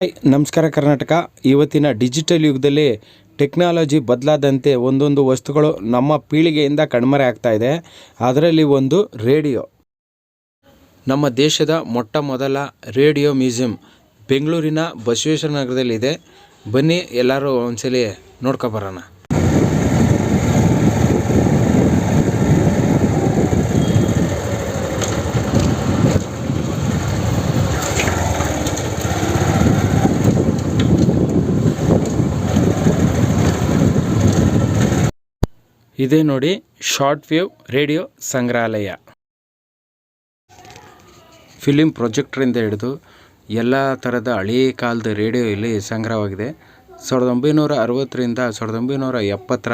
ನಮಸ್ಕಾರ ಕರ್ನಾಟಕ. ಇವತ್ತಿನ ಡಿಜಿಟಲ್ ಯುಗದಲ್ಲಿ ಟೆಕ್ನಾಲಜಿ ಬದಲಾದಂತೆ ಒಂದೊಂದು ವಸ್ತುಗಳು ನಮ್ಮ ಪೀಳಿಗೆಯಿಂದ ಕಣ್ಮರೆ ಆಗ್ತಾ ಇದೆ. ಅದರಲ್ಲಿ ಒಂದು ರೇಡಿಯೋ. ನಮ್ಮ ದೇಶದ ಮೊಟ್ಟ ಮೊದಲ ರೇಡಿಯೋ ಮ್ಯೂಸಿಯಂ ಬೆಂಗಳೂರಿನ ಬಸವೇಶ್ವರ ನಗರದಲ್ಲಿದೆ. ಬನ್ನಿ ಎಲ್ಲರೂ ಒಂದ್ಸಲಿ ನೋಡ್ಕೊಬರೋಣ. ಇದೇ ನೋಡಿ ಶಾರ್ಟ್ ವೇವ್ ರೇಡಿಯೋ ಸಂಗ್ರಹಾಲಯ. ಫಿಲಿಂ ಪ್ರೊಜೆಕ್ಟರಿಂದ ಹಿಡಿದು ಎಲ್ಲ ಥರದ ಹಳೆಯ ಕಾಲದ ರೇಡಿಯೋ ಇಲ್ಲಿ ಸಂಗ್ರಹವಾಗಿದೆ. 1960ರಿಂದ 1970ರ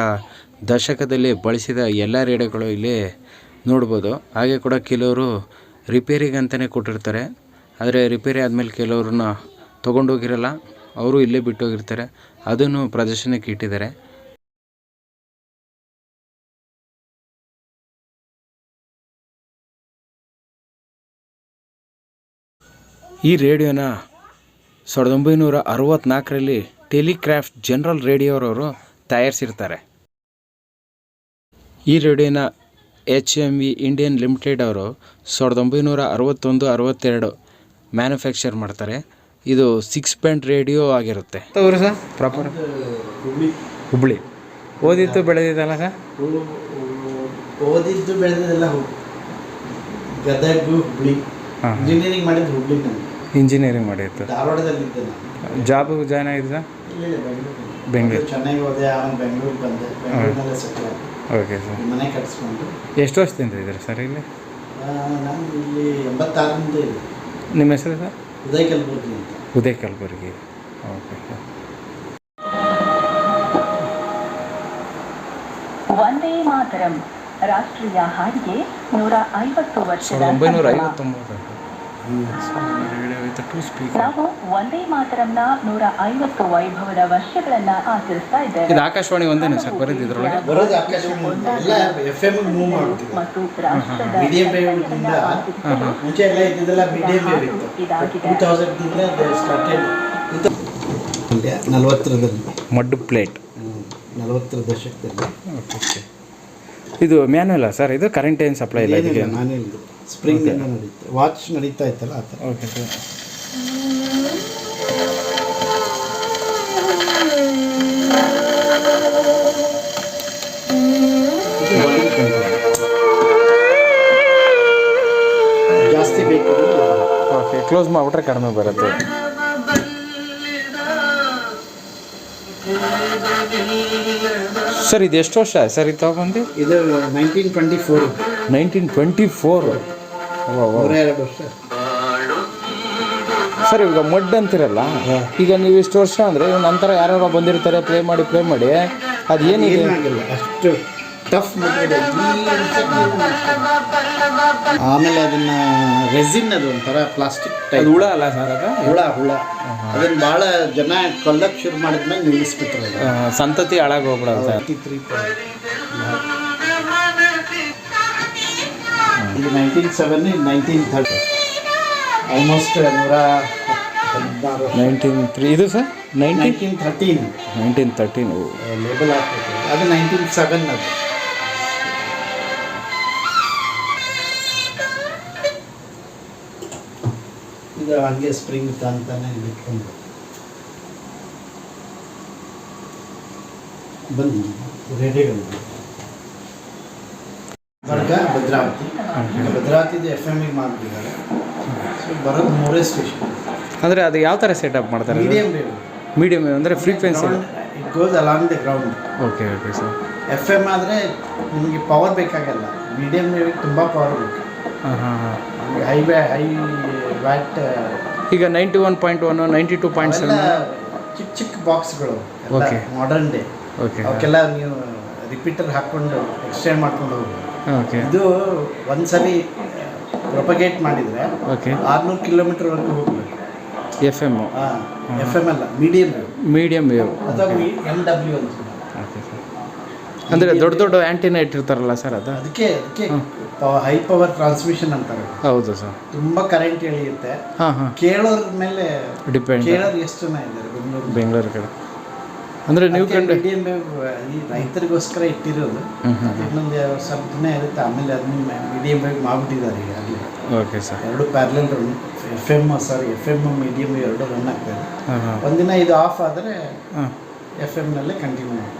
ದಶಕದಲ್ಲಿ ಬಳಸಿದ ಎಲ್ಲ ರೇಡಿಯೋಗಳು ಇಲ್ಲಿ ನೋಡ್ಬೋದು. ಹಾಗೆ ಕೂಡ ಕೆಲವರು ರಿಪೇರಿಗಂತಲೇ ಕೊಟ್ಟಿರ್ತಾರೆ. ಆದರೆ ರಿಪೇರಿ ಆದಮೇಲೆ ಕೆಲವ್ರನ್ನ ತೊಗೊಂಡೋಗಿರಲ್ಲ, ಅವರು ಇಲ್ಲೇ ಬಿಟ್ಟೋಗಿರ್ತಾರೆ. ಅದನ್ನು ಪ್ರದರ್ಶನಕ್ಕೆ ಇಟ್ಟಿದ್ದಾರೆ. ಈ ರೇಡಿಯೋನ 1964ರಲ್ಲಿ ಟೆಲಿಕ್ರಾಫ್ಟ್ ಜನರಲ್ ರೇಡಿಯೋರವರು ತಯಾರಿಸಿರ್ತಾರೆ. ಈ ರೇಡಿಯೋನ HMV ಇಂಡಿಯನ್ ಲಿಮಿಟೆಡ್ ಅವರು 1961-62 ಮ್ಯಾನುಫ್ಯಾಕ್ಚರ್ ಮಾಡ್ತಾರೆ. ಇದು 6 ಬ್ಯಾಂಡ್ ರೇಡಿಯೋ ಆಗಿರುತ್ತೆ. ಅವರು ಸರ್ ಪ್ರಾಪರ್ ಹುಬ್ಳಿ ಓದಿದ್ದು ಬೆಳೆದಿದ್ದಲ್ಲ ಸರ್? ಓದಿದ್ದು ಬೆಳೆದಿದ್ದೆಲ್ಲ ಗದಗ, ಹುಬ್ಳಿ. ಇಂಜಿನಿಯರಿಂಗ್ ಮಾಡಿದ್ದು ಹುಬ್ಳಿ. ಇಂಜಿನಿಯರಿಂಗ್ ಮಾಡಿತ್ತು. ಧಾರವಾಡದಲ್ಲಿದ್ದೆ ನಾನು. ಜಾಬ್ ಜಾಯ್ನ್ ಆಗಿದೆ ಸರ್? ಬೆಂಗಳೂರು. ಚೆನ್ನಾಗಿ ಹೋದೆ, ಆಮೇಲೆ ಬೆಂಗಳೂರಿಗೆ ಬಂದೆ. ಬೆಂಗಳೂರಿನಲ್ಲೇ ಸೆಟ್ಲ್ ಆಗಿ ಓಕೆ ಸರ್. ಮನೆ ಕಟ್ಸ್ಕೊಂಡು. ಎಷ್ಟು ವರ್ಷದಿಂದ ಇದ್ದೀರಿ ಸರ್ ಇಲ್ಲಿ? ನಾನು ಇಲ್ಲಿ 86ರಿಂದ ಇದೆ. ನಿಮ್ಮ ಹೆಸರು ಸರ್? ಉದಯ್ ಕಲಬುರ್ಗಿ ಅಂತ. ಉದಯ್ ಕಲಬುರ್ಗಿ. Okay sir. ವಂದೇ ಮಾತರಂ ರಾಷ್ಟ್ರೀಯ ಹಾಡಿಗೆ 150 ವರ್ಷದ 1959. ನಾವು ವಂದೇ ಮಾತರಂನ 150 ವೈಭವದ ವರ್ಷಗಳನ್ನ ಆಚರಿಸ್ತಾ ಇದ್ದೇವೆ. ಇದು ಆಕಾಶವಾಣಿ ಒಂದೇನೆ ಸರ್ ಬರೆದಿದ್ರೊಳಗೆ? ಬರೋದು ಆಕಾಶವಾಣಿ ಎಲ್ಲ FM ಮೂವ್ ಮಾಡ್ತೀವಿ. ಮತ್ತು ರಾಷ್ಟ್ರದ ಮೀಡಿಯಂ ವೇವ್ ಇಂದ ಮುಂಚೆ ಎಲ್ಲ ಇದ್ದಿದ್ದೆಲ್ಲ ಮೀಡಿಯಂ ವೇವ್ ಇತ್ತು. 2000ದಿಂದ ಸ್ಟಾರ್ಟೆಡ್. 40ರಲ್ಲಿ ಮಡ್ ಪ್ಲೇಟ್. 40ರ ದಶಕದಲ್ಲಿ. ಓಕೆ. ಇದು ಮ್ಯಾನ್ಯಲ್ಲ ಸರ್? ಇದು ಕರೆಂಟ್ ಏನು ಸಪ್ಲೈ ಇಲ್ಲ ಇದಕ್ಕೆ? ಮ್ಯಾನ್ಯಲ್. ಸ್ಪ್ರಿಂಗ್ ನಡೀತೆ, ವಾಚ್ ನಡೀತಾ ಇತ್ತಲ್ಲ ಆ ಥರ. Okay sir. ಜಾಸ್ತಿ ಬೇಕು. ಓಕೆ, ಕ್ಲೋಸ್ ಮಾಡಿಬಿಟ್ರೆ ಕಡಿಮೆ ಬರುತ್ತೆ. ಸರ್ ಇದು ಎಷ್ಟು ವರ್ಷ ಸರ್ ಇದು ತಗೊಂಡು? ಇದು 1924. 1924. 2 ವರ್ಷ ಸರ್. ಈಗ ಮಡ್ ಅಂತಿರಲ್ಲ, ಈಗ ನೀವು ಇಷ್ಟು ವರ್ಷ ಅಂದರೆ ನಂತರ ಯಾರು ಬಂದಿರ್ತಾರೆ, ಪ್ಲೇ ಮಾಡಿ ಅದು ಏನಿದೆ? ಏನಾಗಿಲ್ಲ, ಅಷ್ಟು ಟಫ್ ಮಟ್ಟಿಗೆ. ಆಮೇಲೆ ಅದನ್ನ ರೆಸಿನ್, ಅದು ಒಂಥರ ಪ್ಲಾಸ್ಟಿಕ್ ಟೈಪ್. ಹುಳ ಅಲ್ಲ ಸರ್? ಅದು ಹುಳ ಅದನ್ನು ಭಾಳ ಜನ ಕೊಲ್ಲಕ್ಕೆ ಶುರು ಮಾಡಿದ್ಮೇಲೆ ನಿಲ್ಲಿಸ್ಬಿಟ್ರೆ ಸಂತತಿ ಹಾಳಾಗಿ ಹೋಗ್ಬಿಡೋದು. 83 ಇದು 1907, 1930 ಆಲ್ಮೋಸ್ಟ್ 1903. ಇದು ಸರ್ 1913 ಲೇಬಲ್ ಹಾಕ್ಬೇಕು. ಅದು 1907 ಅದು. ಇದು ಹಂಗೆ ಸ್ಪ್ರಿಂಗ್ ಅಂತಾನೆ ಇಟ್ಕೊಂಡು ಬನ್ನಿ. ರೇಡಿಯೋಗಳು ವರ್ಗ ಭದ್ರಾವತಿದು FM ಮಾಡಿಬಿಟ್ಟಿದ್ದಾರೆ. ಸೊ ಬರೋದು 3 ಸ್ಟೇಷನ್. ಅಂದರೆ ಅದು ಯಾವ ಥರ ಸೆಟಪ್ ಮಾಡ್ತಾರೆ? ಮೀಡಿಯಮ್ ಅಂದರೆ frequency it goes along the ground. Okay sir. FM ಆದರೆ ನಿಮಗೆ ಪವರ್ ಬೇಕಾಗಲ್ಲ. ಮೀಡಿಯಮ್ ವೇವಿಗೆ ತುಂಬ ಪವರ್ ಬೇಕು. High watt. ಈಗ 91.1, 92.7 ಚಿಕ್ಕ ಬಾಕ್ಸ್ಗಳು. ಓಕೆ. Modern day. ಓಕೆ. ಅವಕ್ಕೆಲ್ಲ ನೀವು ರಿಪೀಟರ್ ಹಾಕ್ಕೊಂಡು ಎಕ್ಸ್ಟೆಂಡ್ ಮಾಡ್ಕೊಂಡು ಹೋಗ್ಬೋದು. ಓಕೆ. ಇದು ಒಂದ್ಸಲಿ ಪ್ರೊಪಗೇಟ್ ಮಾಡಿದರೆ ಓಕೆ 600 ಕಿಲೋಮೀಟರ್ವರೆಗೂ ಹೋಗ್ಬೇಕು. FM. FM ಅಲ್ಲ, ಮೀಡಿಯಮ್ ವೇವ್ ಅಥವಾ MW ಅಂತ. Okay sir. ಅಂದರೆ ದೊಡ್ಡ ದೊಡ್ಡ ಆ್ಯಂಟಿನ ಇಟ್ಟಿರ್ತಾರಲ್ಲ ಸರ್ ಅದು? ಅದಕ್ಕೆ ಹೈ ಪವರ್ ಟ್ರಾನ್ಸ್ಮಿಷನ್ ಅಂತಾರೆ. ಹೌದು ಸರ್. ತುಂಬ ಕರೆಂಟ್ ಎಳೆಯುತ್ತೆ. ಹಾಂ. ಕೇಳೋರ ಮೇಲೆ ಡಿಪೆಂಡ್. ಕೇಳೋರು ಎಷ್ಟು ಜನ ಇದ್ದಾರೆ ಬೆಂಗಳೂರು ಕಡೆ. ಅಂದರೆ ನೀವು ಮೀಡಿಯಂ ವೇವ್ ಈ ರೈತರಿಗೋಸ್ಕರ ಇಟ್ಟಿರೋದು. ಇನ್ನೊಂದು ಸ್ವಲ್ಪ ದಿನ ಇರುತ್ತೆ, ಆಮೇಲೆ ಅದನ್ನ ಮೀಡಿಯಂ ವೇವ್ ಮಾಡಿಬಿಟ್ಟಿದ್ದಾರೆ ಈಗ ಅಲ್ಲಿ. Okay sir. 2 parallel run F M medium wave 2 run ಆಗ್ತದೆ. ಒಂದಿನ ಇದು ಆಫ್ ಆದರೆ ಎಫ್ ಎಮ್ನಲ್ಲೇ ಕಂಟಿನ್ಯೂ ಮಾಡಿ.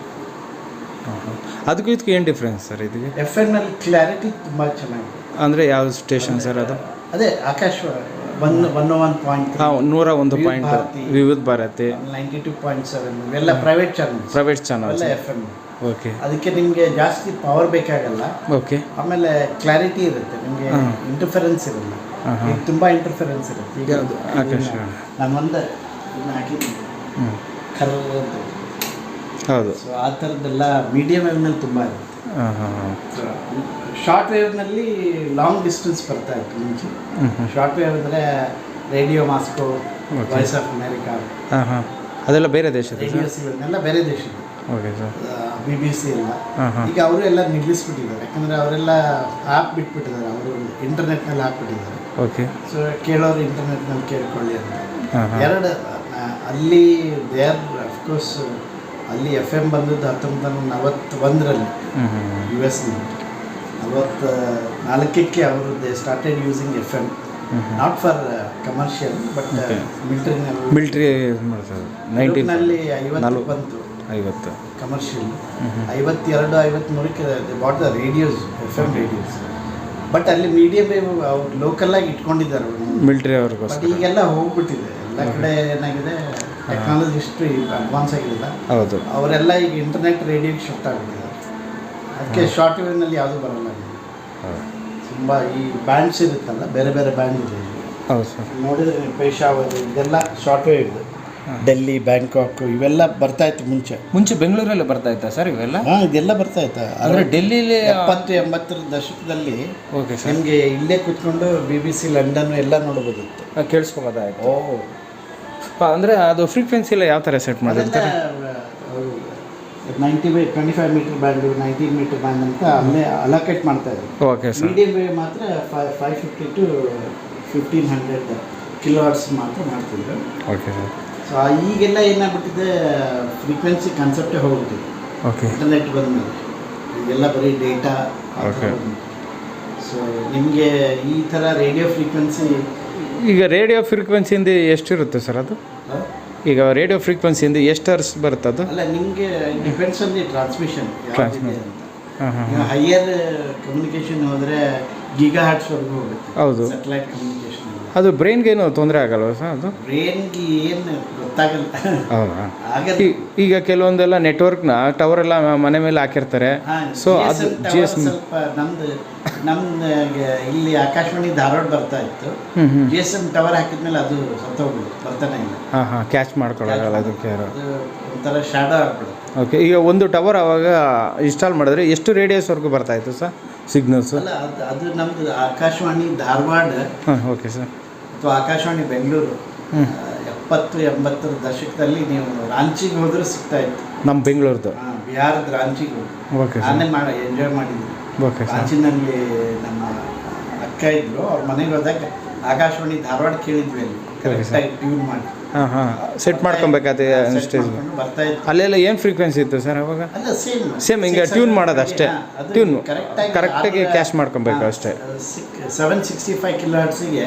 ಅದಕ್ಕೂ ಇದಕ್ಕೆ ಏನು ಡಿಫ್ರೆನ್ಸ್ ಸರ್ ಇದಕ್ಕೆ? ಎಫ್ ಎಮ್ನಲ್ಲಿ ಕ್ಲಾರಿಟಿ ತುಂಬ ಚೆನ್ನಾಗಿದೆ. ಅಂದರೆ ಯಾವ ಸ್ಟೇಷನ್ ಸರ್ ಅದು? ಅದೇ ಆಕಾಶವಾಣಿ 101.3, 101.3 ವಿವಿಧ ಭಾರತಿ, 92.7 ಇವೆಲ್ಲ ಪ್ರೈವೇಟ್ ಚಾನಲ್ ಎಲ್ಲ ಎಫ್ ಎಮ್. ಓಕೆ. ಅದಕ್ಕೆ ನಿಮಗೆ ಜಾಸ್ತಿ ಪವರ್ ಬೇಕಾಗಲ್ಲ. ಓಕೆ. ಆಮೇಲೆ ಕ್ಲಾರಿಟಿ ಇರುತ್ತೆ, ನಿಮಗೆ ಇಂಟರ್ಫರೆನ್ಸ್ ಇರಲ್ಲ. ಈಗ ತುಂಬ ಇಂಟರ್ಫರೆನ್ಸ್ ಇರುತ್ತೆ. ಈಗ ಆಕಾಶವಾಣಿ ನಾನು ಒಂದು ಹಾಕಿದ್ದೀನಿ ಕರ್ರ ಅಂತ. ಹೌದು. ಸೊ ಆ ಥರದ್ದೆಲ್ಲ ಮೀಡಿಯಂ ವೇವ್ನಲ್ಲಿ ತುಂಬ ಇರುತ್ತೆ. ಶಾರ್ಟ್ ವೇವ್ನಲ್ಲಿ ಲಾಂಗ್ ಡಿಸ್ಟೆನ್ಸ್ ಬರ್ತಾ ಇತ್ತು ಮುಂಚೆ. ಶಾರ್ಟ್ ವೇವ್ ಅಂದರೆ radio Moscow, voice of America, ಅದೆಲ್ಲ ಬೇರೆ ದೇಶದ ರೇಡಿಯೋ ಎಲ್ಲ ಬೇರೆ ದೇಶದ. Okay sir. BBC ಎಲ್ಲ ಈಗ ಅವರು ಎಲ್ಲ ನಿಲ್ಲಿಸ್ಬಿಟ್ಟಿದ್ದಾರೆ, ಯಾಕಂದರೆ ಅವರೆಲ್ಲ ಆ್ಯಪ್ ಬಿಟ್ಬಿಟ್ಟಿದ್ದಾರೆ, ಅವರು ಇಂಟರ್ನೆಟ್ನಲ್ಲಿ ಹಾಕ್ಬಿಟ್ಟಿದ್ದಾರೆ. ಓಕೆ. ಸೊ ಕೇಳೋರು ಇಂಟರ್ನೆಟ್ನಲ್ಲಿ ಕೇಳ್ಕೊಳ್ಳಿ ಅಂತ. ಎರಡು ಅಲ್ಲಿ ದೇರ್ ಅಫ್ಕೋರ್ಸ್ ಅಲ್ಲಿ ಎಫ್ ಎಮ್ ಬಂದದ್ದು 1941ರಲ್ಲಿ US ನಲ್ಲಿ. 44ಕ್ಕೆ ಅವರು they started using F M, not for commercial but military ಮಾಡ್ತಾರೆ. 19ನಲ್ಲಿ 50 ಬಂತು 50 ಕಮರ್ಷಿಯಲ್. 52, 53ಕ್ಕೆ bought the radios, F M radios. But ಅಲ್ಲಿ ಮೀಡಿಯಂ ವೇವ್ ಅವ್ರು ಲೋಕಲ್ಲಾಗಿ ಇಟ್ಕೊಂಡಿದ್ದಾರೆ ಮಿಲಿಟರಿ ಅವ್ರಿಗೋಸ್ಕರ. ಬಟ್ ಈಗೆಲ್ಲ ಹೋಗ್ಬಿಟ್ಟಿದೆ ಎಲ್ಲ ಕಡೆ. ಏನಾಗಿದೆ, ಟೆಕ್ನಾಲಜಿ ಇಷ್ಟು ಅಡ್ವಾನ್ಸ್ ಆಗಿಲ್ಲ. ಹೌದು. ಅವರೆಲ್ಲ ಈಗ ಇಂಟರ್ನೆಟ್ ರೇಡಿಯೋಗೆ ಶಿಫ್ಟ್ ಆಗಿಬಿಟ್ಟಿದ್ದಾರೆ. ಅದಕ್ಕೆ ಶಾರ್ಟ್ ವೇವ್ನಲ್ಲಿ ಯಾವುದೂ ಬರಲ್ಲ. ತುಂಬ ಈ ಬ್ಯಾಂಡ್ಸ್ ಇರುತ್ತಲ್ಲ, ಬೇರೆ ಬೇರೆ ಬ್ಯಾಂಡ್ ಇದೆ. ಹೌದು ಸರ್. ನೋಡಿದರೆ ಪೇಶಾವರ್ ಇದೆಲ್ಲ ಶಾರ್ಟ್ ವೇವ್ ಇದೆ. ಡೆಲ್ಲಿ, ಬ್ಯಾಂಕಾಕ್ ಇವೆಲ್ಲ ಬರ್ತಾ ಇತ್ತು ಮುಂಚೆ ಬೆಂಗಳೂರಲ್ಲೇ ಬರ್ತಾ ಇತ್ತಾ ಸರ್ ಇವೆಲ್ಲ? ಇದೆಲ್ಲ ಬರ್ತಾ ಇತ್ತು. ಅಂದರೆ ಡೆಲ್ಲಿಲಿ 70-80ರ ದಶಕದಲ್ಲಿ ನಿಮಗೆ ಇಲ್ಲೇ ಕೂತ್ಕೊಂಡು BBC ಲಂಡನ್ ಎಲ್ಲ ನೋಡ್ಬೋದಿತ್ತು, ಕೇಳಿಸ್ಕೊಬೋದಾಯ್ತು. ಅಂದರೆ ಅದು ಫ್ರೀಕ್ವೆನ್ಸಿ ಎಲ್ಲ ಯಾವ ಥರ ಸೆಟ್ ಮಾಡಿರ್ತಾರೆ? 25 ಮೀಟರ್ ಬ್ಯಾಂಡು, 19 ಮೀಟರ್ ಬ್ಯಾಂಡ್ ಅಂತ ಅಲ್ಲೇ ಅಲೋಕೇಟ್ ಮಾಡ್ತಾ ಇದ್ರು. Okay sir. ಮೀಡಿಯಂ ವೇವ್ ಮಾತ್ರ 550 to 1500 ಕಿಲೋಹರ್ಟ್ಸ್ ಮಾತ್ರ ಮಾಡ್ತಿದ್ರು. Okay sir. ಸೊ ಈಗೆಲ್ಲ ಏನಾಗ್ಬಿಟ್ಟಿದೆ, ಫ್ರೀಕ್ವೆನ್ಸಿ ಕಾನ್ಸೆಪ್ಟೇ ಹೋಗ್ಬಿಟ್ಟಿದೆ. ಓಕೆ. ಇಂಟರ್ನೆಟ್ ಬಂದಮೇಲೆ ಈಗೆಲ್ಲ ಬರೀ ಡೇಟಾ. ಓಕೆ. ಸೊ ನಿಮಗೆ ಈ ಥರ ರೇಡಿಯೋ ಫ್ರೀಕ್ವೆನ್ಸಿ, ಈಗ ರೇಡಿಯೋ ಫ್ರೀಕ್ವೆನ್ಸಿಯಿಂದ ಎಷ್ಟಿರುತ್ತೆ ಸರ್ ಅದು? ಈಗ ರೇಡಿಯೋ ಫ್ರೀಕ್ವೆನ್ಸಿಯಿಂದ ಎಷ್ಟು ಹರ್ಸ್ ಬರುತ್ತೆ ಅದು? ಅಲ್ಲ, ನಿಮಗೆ ಡಿಪೆಂಡ್ಸ್ ಆನ್ ದಿ ಟ್ರಾನ್ಸ್ಮಿಷನ್ ಅಂತ. ಹೈಯರ್ ಕಮ್ಯುನಿಕೇಷನ್ ಹೋದರೆ ಗೀಗಾ ಹರ್ಟ್ಸ್ವರೆಗೂ ಹೋಗುತ್ತೆ. ಹೌದು. Satellite communication. ಅದು ಬ್ರೈನ್ಗೇನು ತೊಂದರೆ ಆಗಲ್ವ ಸರ್ ಅದು? ಬ್ರೈನ್ಗೆ ಏನು ಗೊತ್ತಾಗಲ್ಲ. ಹೌದಾ? ಈಗ ಕೆಲವೊಂದೆಲ್ಲ ನೆಟ್ವರ್ಕ್ನ ಟವರ್ ಎಲ್ಲ ಮನೆ ಮೇಲೆ ಹಾಕಿರ್ತಾರೆ. ಸೊ ಅದು ಸ್ವಲ್ಪ ನಮ್ದು ಇಲ್ಲಿ ಆಕಾಶವಾಣಿ ಧಾರವಾಡ ಬರ್ತಾ ಇತ್ತು. GSM ಟವರ್ ಹಾಕಿದ್ಮೇಲೆ ಅದು ಸತ್ತೋಗ್ಬಿಡುತ್ತೆ, ಬರ್ತಾನೆ ಇಲ್ಲ. ಕ್ಯಾಚ್ ಮಾಡ್ಕೊಳ್ಳೋಲ್ಲ ಅದಕ್ಕೆ. ಒಂಥರ ಶಾಡೋ ಆಗ್ಬಿಡುತ್ತೆ. ಓಕೆ. ಈಗ ಒಂದು ಟವರ್ ಅವಾಗ ಇನ್ಸ್ಟಾಲ್ ಮಾಡಿದ್ರೆ ಎಷ್ಟು ರೇಡಿಯಸ್ವರೆಗೂ ಬರ್ತಾಯಿತ್ತು ಸರ್ ಸಿಗ್ನಲ್ಸ್? ಅಲ್ಲ, ಅದು ನಮ್ಮದು ಆಕಾಶವಾಣಿ ಧಾರವಾಡ. Okay sir. ಅಥವಾ ಆಕಾಶವಾಣಿ ಬೆಂಗಳೂರು 70-80ರ ದಶಕದಲ್ಲಿ ನೀವು ರಾಂಚಿಗೆ ಹೋದ್ರೆ ಸಿಗ್ತಾ ಇತ್ತು. ನಮ್ಮ ಬೆಂಗಳೂರದು ಬಿಹಾರದ ರಾಂಚಿಗೆ ಓಕೆ ನಾನೇ ಎಂಜಾಯ್ ಮಾಡಿದ್ವಿ. ಓಕೆ. ರಾಂಚಿನಲ್ಲಿ ನಮ್ಮ ಅಕ್ಕ ಇದ್ರು, ಅವ್ರ ಮನೆಗೆ ಹೋದಾಗ ಆಕಾಶವಾಣಿ ಧಾರವಾಡ ಕೇಳಿದ್ವಿ. ಅಲ್ಲಿ ಕರೆಕ್ಟಾಗಿ ಟ್ಯೂನ್ ಮಾಡಿ ಸೆಟ್ ಮಾಡ್ಕೊಬೇಕಾದ್ರೆ ಸ್ಟೇಜ್ ಬರ್ತಾ ಇತ್ತು. ಅಲ್ಲೆಲ್ಲ ಏನು ಫ್ರೀಕ್ವೆನ್ಸಿ ಇತ್ತು ಸರ್ ಅವಾಗ? ಅಲ್ಲ, ಸೇಮ್ ಹಿಂಗೆ ಟ್ಯೂನ್ ಮಾಡೋದು ಅಷ್ಟೇ. ಟ್ಯೂನ್ ಕರೆಕ್ಟಾಗಿ ಕ್ಯಾಶ್ ಮಾಡ್ಕೊಬೇಕು ಅಷ್ಟೇ. 765 ಕಿಲೋಹರ್ಟ್ಸಿಗೆ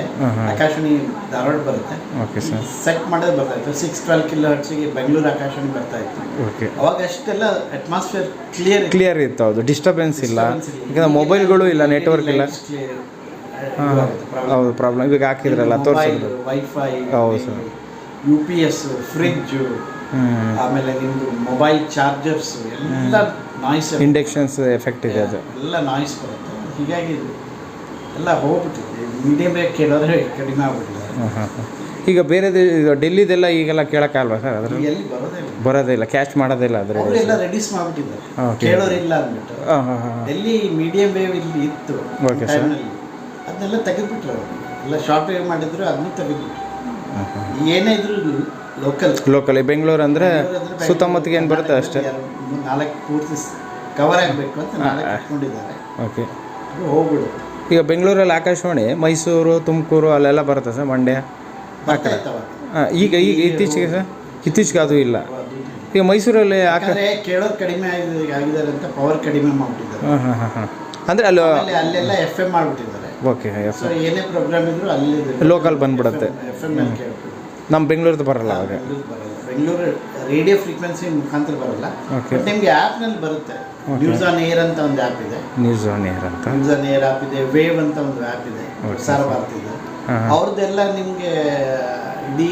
ಆಕಾಶವಾಣಿ ಧಾರವಾಡ ಬರುತ್ತೆ. Okay sir. ಸೆಟ್ ಮಾಡೋದು ಬರ್ತಾ ಇತ್ತು. 612 ಕಿಲೋಹರ್ಟ್ಸಿಗೆ ಬೆಂಗಳೂರು ಆಕಾಶವಾಣಿ ಬರ್ತಾ ಇತ್ತು. ಓಕೆ. ಅವಾಗ ಅಷ್ಟೆಲ್ಲ ಅಟ್ಮಾಸ್ಫಿಯರ್ ಕ್ಲಿಯರ್ ಇತ್ತು. ಹೌದು, ಡಿಸ್ಟರ್ಬೆನ್ಸ್ ಇಲ್ಲ. ಈಗ ಮೊಬೈಲ್ಗಳು ಇಲ್ಲ, ನೆಟ್ವರ್ಕ್ ಇಲ್ಲ. ಹೌದು, ಪ್ರಾಬ್ಲಮ್. ಇವಾಗ ಹಾಕಿದ್ರಲ್ಲ ತೋರಿಸಿದ್ರು. ವೈಫೈ, ಹೌದು ಸರ್. UPS, ಫ್ರಿಡ್ಜು, ಆಮೇಲೆ ನಿಮ್ಮದು ಮೊಬೈಲ್ ಚಾರ್ಜರ್ಸ್ ಎಲ್ಲ ನಾಯ್ಸ್, ಇಂಡಕ್ಷನ್ಸ್ ಎಫೆಕ್ಟ್ ಇದೆ, ಅದು ಎಲ್ಲ ನಾಯ್ಸ್ ಬರುತ್ತೆ. ಹೀಗಾಗಿ ಎಲ್ಲ ಹೋಗ್ಬಿಟ್ಟಿದೆ. ಮೀಡಿಯಂ ವೇವ್ ಕೇಳೋದ್ರೆ ಕಡಿಮೆ ಆಗ್ಬಿಟ್ಟಿದೆ. ಈಗ ಬೇರೆ ಡೆಲ್ಲಿದೆಲ್ಲ ಈಗೆಲ್ಲ ಕೇಳೋಕ್ಕಾಗಲ್ವಾ ಸರ್? ಅದ್ರ ಎಲ್ಲಿ ಬರೋದೇ ಇಲ್ಲ, ಕ್ಯಾಚ್ ಮಾಡೋದಿಲ್ಲ. ಅವರೆಲ್ಲ ರೆಡ್ಯೂಸ್ ಮಾಡಿಬಿಟ್ಟಿದ್ದಾರೆ, ಕೇಳೋರಿಲ್ಲ ಅಂದ್ಬಿಟ್ಟು. ಡೆಲ್ಲಿ ಮೀಡಿಯಂ ವೇವ್ ಇಲ್ಲಿ ಇತ್ತು ಟೈಮ್ನಲ್ಲಿ, ಅದನ್ನೆಲ್ಲ ತೆಗೆದುಬಿಟ್ರು. ಅವರು ಎಲ್ಲ ಶಾರ್ಟ್ ವೇವ್ ಮಾಡಿದ್ರು, ಅದನ್ನೂ ತೆಗೆದುಬಿಟ್ರು. ಏನೇ ಇದ್ರು ಲೋಕಲ್. ಬೆಂಗಳೂರು ಅಂದರೆ ಸುತ್ತಮುತ್ತಿಗೆ ಏನು ಬರುತ್ತೆ ಅಷ್ಟೇ. 4 ಪೂರ್ತಿ ಕವರ್ ಆಗಬೇಕು ಅಂತ ನಾಳೆ ಕಟ್ಕೊಂಡಿದ್ದಾರೆ. ಓಕೆ. ಅದು ಹೋಗ್ಬಿಡುತ್ತೆ. ಈಗ ಬೆಂಗಳೂರಲ್ಲಿ ಆಕಾಶವಾಣಿ ಮೈಸೂರು, ತುಮಕೂರು ಅಲ್ಲೆಲ್ಲ ಬರುತ್ತೆ ಸರ್, ಮಂಡ್ಯ ಈಗ ಇತ್ತೀಚೆಗೆ ಅದು ಇಲ್ಲ. ಈಗ ಮೈಸೂರಲ್ಲಿ ಕೇಳೋದು ಕಡಿಮೆ ಆಗಿದ್ದಾರೆ ಅಂತ ಪವರ್ ಕಡಿಮೆ ಮಾಡಿಬಿಟ್ಟಿದ್ದಾರೆ. ಅಂದರೆ ಅಲ್ಲೆಲ್ಲ FM ಮಾಡಿಬಿಟ್ಟಿದ್ದಾರೆ. ಓಕೆ. ಸೊ ಏನೇ ಪ್ರೋಗ್ರಾಮ್ ಇದ್ರು ಅಲ್ಲಿ ಲೋಕಲ್ ಬಂದ್ಬಿಡುತ್ತೆ. FM ಅಲ್ಲಿ ಕೇಳ್ಬೋದು. ನಮ್ಮ ಬೆಂಗಳೂರದ್ದು ಬರಲ್ಲ ಅವಾಗ. ಬೆಂಗಳೂರು ರೇಡಿಯೋ ಫ್ರೀಕ್ವೆನ್ಸಿ ಮುಖಾಂತರ ಬರಲ್ಲ. ಬಟ್ ನಿಮಗೆ ಆ್ಯಪ್ನಲ್ಲಿ ಬರುತ್ತೆ. ನ್ಯೂಸ್ ಆನ್ ಏರ್ ಅಂತ ಒಂದು ಆ್ಯಪ್ ಇದೆ. ನ್ಯೂಸ್ ಆನ್ ಏರ್ ಅಂತ ನ್ಯೂಸ್ ಆನ್ ಏರ್ ಆ್ಯಪ್ ಇದೆ. ವೇವ್ ಅಂತ ಒಂದು ಆ್ಯಪ್ ಇದೆ, ಪ್ರಸಾರ ಭಾರತಿ ಇದೆ. ಅವ್ರದ್ದೆಲ್ಲ ನಿಮಗೆ ಇಡೀ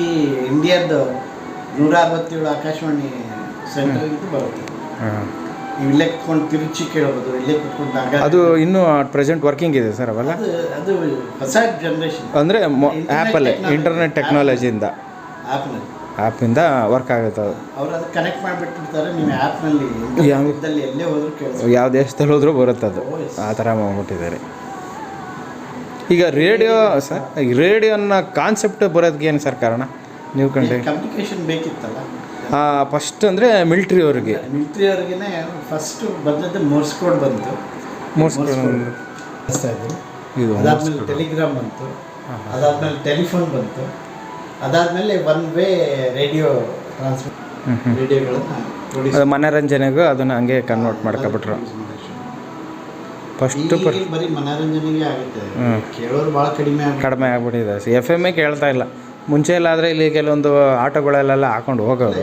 ಇಂಡಿಯಾದ 167 ಆಕಾಶವಾಣಿ ಸೆಂಟರ್ ಇದು ಬರುತ್ತೆ. ನೀವು ಇಲ್ಲೇ ಕುತ್ಕೊಂಡು ತಿರುಚಿ ಕೇಳಬಹುದು, ಇಲ್ಲೇ ಕುತ್ಕೊಂಡು. ಅದು ಇನ್ನೂ ಪ್ರೆಸೆಂಟ್ ವರ್ಕಿಂಗ್ ಇದೆ ಸರ್ ಅವೆಲ್ಲ? ಅದು ಹೊಸ ಜನರೇಷನ್ ಅಂದರೆ ಆ್ಯಪಲ್ಲೇ ಇಂಟರ್ನೆಟ್ ಟೆಕ್ನಾಲಜಿಯಿಂದ ಆ್ಯಪಿಂದ ವರ್ಕ್ ಆಗುತ್ತೆ. ಅವರು ಅದು ಕನೆಕ್ಟ್ ಮಾಡಿಬಿಟ್ಟಿರ್ತಾರೆ. ನೀವು ಆ್ಯಪ್ನಲ್ಲಿ ಎಲ್ಲೇ ಹೋದರೂ ಕೇಳಿಸ್ತಾರೆ, ಯಾವ ದೇಶದಲ್ಲಿ ಹೋದರೂ ಬರುತ್ತೆ ಅದು. ಆ ಥರ ಮಾಡ್ಬಿಟ್ಟಿದ್ದಾರೆ. ಈಗ ರೇಡಿಯೋನ ಕಾನ್ಸೆಪ್ಟ್ ಬರೋದಕ್ಕೆ ಏನು ಸರ್ ಕಾರಣ ನೀವು ಕಂಡು? ಕಮ್ಯುನಿಕೇಷನ್ ಬೇಕಿತ್ತಲ್ಲ ಫಸ್ಟ್ ಅಂದರೆ ಮಿಲ್ಟ್ರಿಯವ್ರಿಗೆ ಫಸ್ಟ್ ಬಂದದ್ದು ಮೋರ್ಸ್ ಕೋಡ್ ಬಂತು. ಇದು ಅದಾದ್ಮೇಲೆ ಟೆಲಿಗ್ರಾಮ್ ಬಂತು, ಅದಾದ್ಮೇಲೆ ಟೆಲಿಫೋನ್ ಬಂತು, ಅದಾದ್ಮೇಲೆ ಒನ್ ವೇ ರೇಡಿಯೋ ರೇಡಿಯೋಗಳನ್ನು ಮನೋರಂಜನೆಗೂ ಅದನ್ನು ಹಂಗೆ ಕನ್ವರ್ಟ್ ಮಾಡ್ಕೊಬಿಟ್ರು. ಫಸ್ಟ್ ಬರೀ ಮನೋರಂಜನೆಗೆ ಆಗುತ್ತೆ, ಕೇಳೋರು ಭಾಳ ಕಡಿಮೆ ಆಗ್ಬಿಟ್ಟಿದೆ. FM ಕೇಳ್ತಾ ಇಲ್ಲ. ಮುಂಚೆ ಎಲ್ಲ ಆದರೆ ಇಲ್ಲಿ ಕೆಲವೊಂದು ಆಟೋಗಳಲ್ಲೆಲ್ಲ ಹಾಕೊಂಡು ಹೋಗೋದು.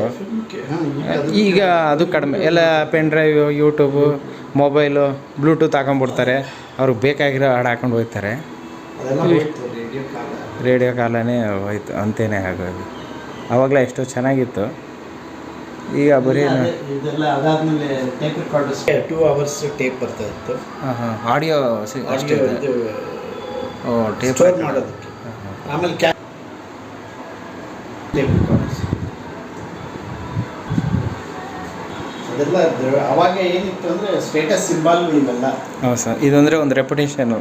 ಈಗ ಅದು ಕಡಿಮೆ. ಎಲ್ಲ pen drive, YouTube, mobile, Bluetooth ಹಾಕೊಂಡ್ಬಿಡ್ತಾರೆ. ಅವ್ರಿಗೆ ಬೇಕಾಗಿರೋ ಹಾಡು ಹಾಕೊಂಡು ಹೋಗ್ತಾರೆ. ರೇಡಿಯೋ ಕಾಲನೇ ಹೋಯ್ತು ಅಂತೇನೆ ಆಗೋದು. ಆವಾಗಲೇ ಎಷ್ಟೋ ಚೆನ್ನಾಗಿತ್ತು. ಈಗ ಬರೀ ಇದೆಲ್ಲ ಅದಾದಮೇಲೆ ಟೇಪ್ ರೆಕಾರ್ಡರ್ಸ್ 2 hours ಟೇಪ್ ಬರ್ತಾ ಇತ್ತು. ಆಡಿಯೋ ಅಷ್ಟೇ ಟೇಪ್ ಮಾಡೋದಕ್ಕೆ. ಆಮೇಲೆ ಟೇಪ್ ರೆಕಾರ್ಡರ್ಸ್ ಅದೆಲ್ಲ ಅವಾಗ ಏನಿತ್ತು ಅಂದರೆ ಸ್ಟೇಟಸ್ ಸಿಂಬಾಲ್ಗಳು ಇವೆಲ್ಲ. ಹೌದು ಸರ್. ಇದಂದರೆ ಒಂದು ರೆಪ್ಯುಟೇಷನು.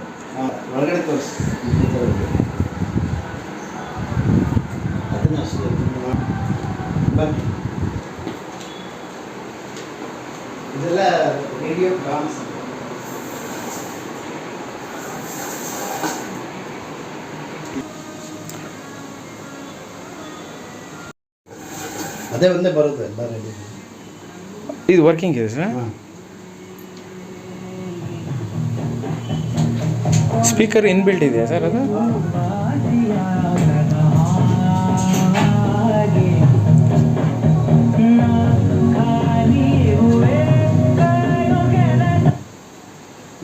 ಒಳಗಡೆ ತೋರಿಸಿ ಅದನ್ನ ಅಷ್ಟೇ ಬನ್ನಿ. ಇದೆಲ್ಲ ರೇಡಿಯೋ ಗ್ರಾಮ್ಸ್. ಅದೇ ಒಂದೇ ಬರುತ್ತೆ ಎಲ್ಲ ರೇಡಿಯೋ. ಇದು ವರ್ಕಿಂಗ್ ಇದೆ ಸರ್. ಸ್ಪೀಕರ್ ಇನ್ಬಿಲ್ಟ್ ಇದೆಯಾ ಸರ್ ಅದು?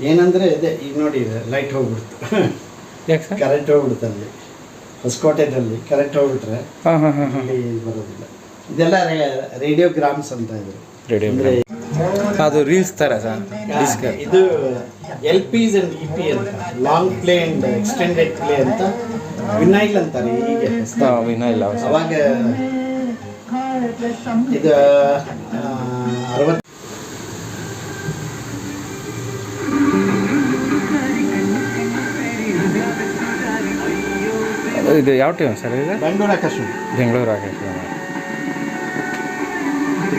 ಏನಂದರೆ ಇದೆ ಈಗ ನೋಡಿ, ಲೈಟ್ ಹೋಗ್ಬಿಡ್ತು. ಯಾಕೆ ಸರ್? ಕರೆಂಟ್ ಹೋಗ್ಬಿಡುತ್ತೆ ಅಲ್ಲಿ ಹೊಸಕೋಟೆದಲ್ಲಿ. ಕರೆಂಟ್ ಹೋಗ್ಬಿಟ್ರೆ ಇಲ್ಲಿ ಬರೋದಿಲ್ಲ. ಇದೆಲ್ಲ ರೇಡಿಯೋಗ್ರಾಮ್ಸ್ ಅಂತ ಇದ್ರು. ರೇಡಿಯೋ ಅದು ರೀಲ್ಸ್ ಥರ ಸರ್. ಇದು LPs and EP ಅಂತ, long play and extended play ಅಂತ, ವಿನೈಲ್ ಅಂತಾರೆ ಹೀಗೆ. ವಿನೈಲ್ ಅವಾಗ ಇದು 60. ಇದು ಯಾವ ಟೈಮ್ ಸರ್? ಇದು ಬೆಂಗಳೂರು ಆಕಾಶವಾಣಿ. ಬೆಂಗಳೂರು ಆಕಾಶವಾಣಿ.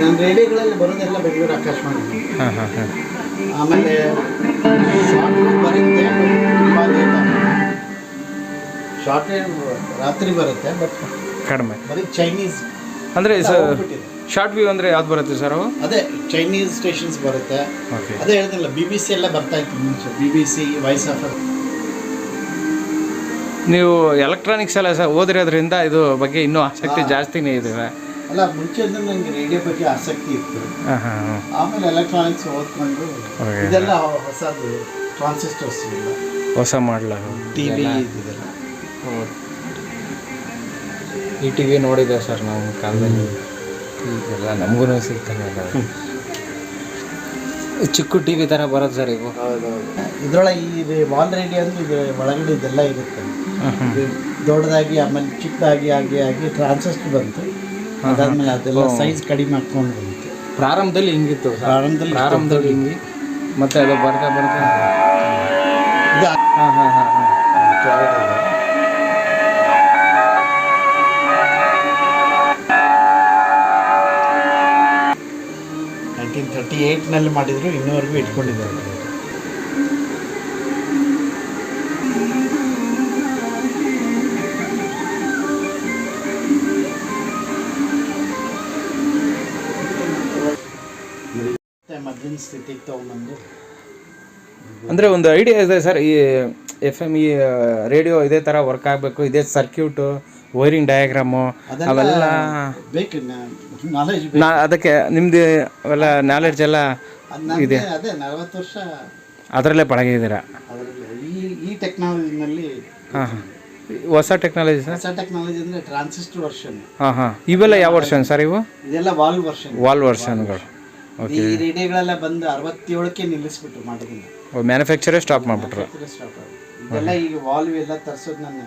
ನಮ್ಮ ರೇಡಿಯೋಗಳಲ್ಲಿ ಬರೋದೆಲ್ಲ ಬೆಂಗಳೂರು ಆಕಾಶವಾಣಿ. ಆಮೇಲೆ ಶಾರ್ಟ್ ವೇವ್ ರಾತ್ರಿ ಬರುತ್ತೆ, ಬಟ್ ಕಡಿಮೆ. ಬರೀ ಚೈನೀಸ್ ಅಂದರೆ ಶಾರ್ಟ್ ವ್ಯೂ ಅಂದರೆ ಯಾವ್ದು ಬರುತ್ತೆ ಸರ್ ಅವು? ಅದೇ ಚೈನೀಸ್ ಸ್ಟೇಷನ್ಸ್ ಬರುತ್ತೆ. ಅದೇ ಹೇಳ್ತಿಲ್ಲ, BBC ಎಲ್ಲ ಬರ್ತಾ ಇತ್ತು ಮುಂಚೆ. BBC, voice of. ನೀವು ಎಲೆಕ್ಟ್ರಾನಿಕ್ಸ್ ಎಲ್ಲ ಸರ್ ಓದಿರೋದ್ರಿಂದ ಇದು ಬಗ್ಗೆ ಇನ್ನೂ ಆಸಕ್ತಿ ಜಾಸ್ತಿನೇ ಇದೆ. ಅಲ್ಲ, ಮುಂಚೆ ನನಗೆ ರೇಡಿಯೋ ಬಗ್ಗೆ ಆಸಕ್ತಿ ಇತ್ತು. ಆಮೇಲೆ ಎಲೆಕ್ಟ್ರಾನಿಕ್ಸ್ ಓದ್ಕೊಂಡು ಇದೆಲ್ಲ ಹೊಸದು ಟ್ರಾನ್ಸಿಸ್ಟರ್ಸ್ ಇಲ್ಲ, ಹೊಸ ಮಾಡಲ TV ಇದೆಲ್ಲ. ಈ TV ನೋಡಿದೆ ಸರ್ ನಮ್ಮ ಕಾಲದಲ್ಲಿ. ಈಗೆಲ್ಲ ನಮಗೂ ಸಿಗ್ತಾನೆ ಇಲ್ಲ. ಚಿಕ್ಕ TV ಥರ ಬರೋದು ಸರ್ ಈಗ. ಇದರೊಳಗೆ ಈ ವಾಲ್ ರೇಡಿಯೋ ಅಂದ್ರೆ ಇದು ಒಳಗಡೆ ಇದೆಲ್ಲ ಇರುತ್ತೆ. ದೊಡ್ಡದಾಗಿ ಆಮೇಲೆ ಚಿಕ್ಕದಾಗಿ ಆಗಿ ಟ್ರಾನ್ಸಿಸ್ಟರ್ ಬಂತು. ಅದಾದ್ಮೇಲೆ ಅದೆಲ್ಲ ಸೈಜ್ ಕಡಿಮೆ ಹಾಕ್ಕೊಂಡು ಬಂತು. ಪ್ರಾರಂಭದಲ್ಲಿ ಹಿಂಗಿತ್ತು. ಪ್ರಾರಂಭದಲ್ಲಿ ಹಿಂಗೆ ಮತ್ತೆ ಅದು ಬರ್ತಾ 1938ನಲ್ಲಿ ಮಾಡಿದ್ರು, ಇನ್ನೂವರೆಗೂ ಇಟ್ಕೊಂಡಿದ್ದಾರೆ. ಮೊದಲಿನ ಸ್ಥಿತಿಗೆ ತೊಗೊಂಬಂದು ಅಂದರೆ ಒಂದು ಐಡಿಯಾ ಇದೆ ಸರ್, ಈ FM ಈ ರೇಡಿಯೋ ಇದೇ ಥರ ವರ್ಕ್ ಆಗಬೇಕು, ಇದೇ ಸರ್ಕ್ಯೂಟು, ವೈರಿಂಗ್ ಡಯಾಗ್ರಾಮು ಅವೆಲ್ಲ ಬೇಕು, ನಾಲೆಜ್ ಅದಕ್ಕೆ ನಿಮ್ಮದು ಅವೆಲ್ಲ ನಾಲೆಡ್ಜ್ ಎಲ್ಲ ಇದೆ. ಅದೇ 40 ವರ್ಷ ಅದರಲ್ಲೇ ಪಳಗಿದ್ದೀರಾ. ಅದರಲ್ಲಿ ಈ ಟೆಕ್ನಾಲಜಿನಲ್ಲಿ. ಹಾಂ, ಹೊಸ ಟೆಕ್ನಾಲಜಿ ಸರ್. ಹೊಸ ಟೆಕ್ನಾಲಜಿ ಅಂದರೆ ಟ್ರಾನ್ಸಿಸ್ಟರ್ ವರ್ಷನ್. ಹಾಂ, ಇವೆಲ್ಲ ಯಾವ ವರ್ಷನ್ ಸರ್ ಇವು? ಇದೆಲ್ಲ ವಾಲ್ ವರ್ಷನ್. ವಾಲ್ ವರ್ಷನ್ಗಳು. ಈ ರೇಡಿಯೋಗಳೆಲ್ಲ ಬಂದು 67ಕ್ಕೆ ನಿಲ್ಲಿಸ್ಬಿಟ್ರು ಮಾಡೋದನ್ನ. ಮ್ಯಾನುಫ್ಯಾಕ್ಚರೇ ಸ್ಟಾಪ್ ಮಾಡಿಬಿಟ್ರು. ಇದೆಲ್ಲ ಈಗ ವಾಲ್ವ್ ಎಲ್ಲ ತರಿಸೋದು ನಾನು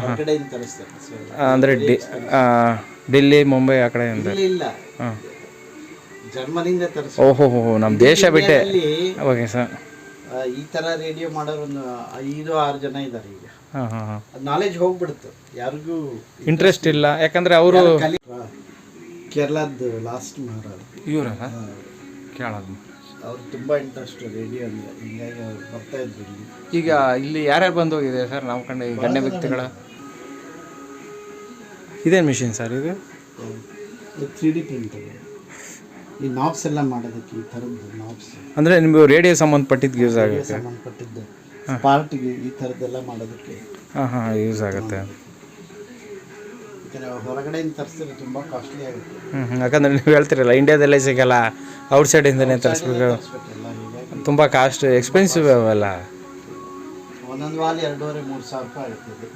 ಹೊರಗಡೆಯಿಂದ ತರಿಸ್ತೇನೆ. ಅಂದರೆ ಡೆಲ್ಲಿ, ಮುಂಬೈ ಆ ಕಡೆಯಿಂದ ಇಲ್ಲ, ಜರ್ಮನಿಯಿಂದ ತರಿಸ. ಓಹೋ, ನಮ್ಮ ದೇಶ ಬಿಟ್ಟೆ. Okay sir. ಈ ಥರ ರೇಡಿಯೋ ಮಾಡೋರು ಒಂದು 5-6 ಜನ ಇದ್ದಾರೆ ಈಗ. ನಾಲೆಜ್ ಹೋಗ್ಬಿಡುತ್ತೆ, ಯಾರಿಗೂ ಇಂಟ್ರೆಸ್ಟ್ ಇಲ್ಲ. ಯಾಕಂದರೆ ಅವರು ಕೇರಳದ ಲಾಸ್ಟ್ ಮಹಾರಾಜ ಇವರ ಕೇಳೋದು, ಅವ್ರು ತುಂಬ ಇಂಟ್ರೆಸ್ಟ್ ರೇಡಿಯೋ ಅಂದರೆ, ಹಿಂಗಾಗಿ ಅವ್ರು ಬರ್ತಾ ಇದ್ರು ಇಲ್ಲಿ. ಈಗ ಇಲ್ಲಿ ಯಾರ್ಯಾರು ಬಂದು ಹೋಗಿದೆ ಸರ್ ನಾವು ಕಂಡು ಗಣ್ಯ ವ್ಯಕ್ತಿಗಳ? ಇದೇನು ಮಿಷಿನ್ ಸರ್ ಇದು? 3D printer. ಈ ನಾಬ್ಸ್ ಎಲ್ಲ ಮಾಡೋದಕ್ಕೆ ಈ ಥರದ್ದು ನಾಬ್ಸ್, ಅಂದರೆ ನಿಮಗೆ ರೇಡಿಯೋ ಸಂಬಂಧಪಟ್ಟಿದ್ದು ಯೂಸ್ ಆಗುತ್ತೆ. ಸಂಬಂಧಪಟ್ಟಿದ್ದು ಪಾರ್ಟ್ಗೆ ಈ ಥರದ್ದೆಲ್ಲ ಮಾಡೋದಕ್ಕೆ ಯೂಸ್ ಆಗುತ್ತೆ. ಹೊರಗಡೆಯಿಂದ ತರಿಸಿದ್ರೆ ತುಂಬ ಕಾಸ್ಟ್ಲಿ ಆಗುತ್ತೆ. ಯಾಕಂದರೆ ನೀವು ಹೇಳ್ತಿರಲ್ಲ ಇಂಡಿಯಾದಲ್ಲೇ ಸಿಗಲ್ಲ, ಔಟ್ ಸೈಡಿಂದನೇ ತರಿಸ್ಬೇಕು, ತುಂಬ ಕಾಸ್ಟ್ ಎಕ್ಸ್ಪೆನ್ಸಿವ್ ಅವೆಲ್ಲ. ಒಂದೊಂದು ವಾಲ್ 2,500-3,000 ರೂಪಾಯಿ ಆಗ್ತದೆ.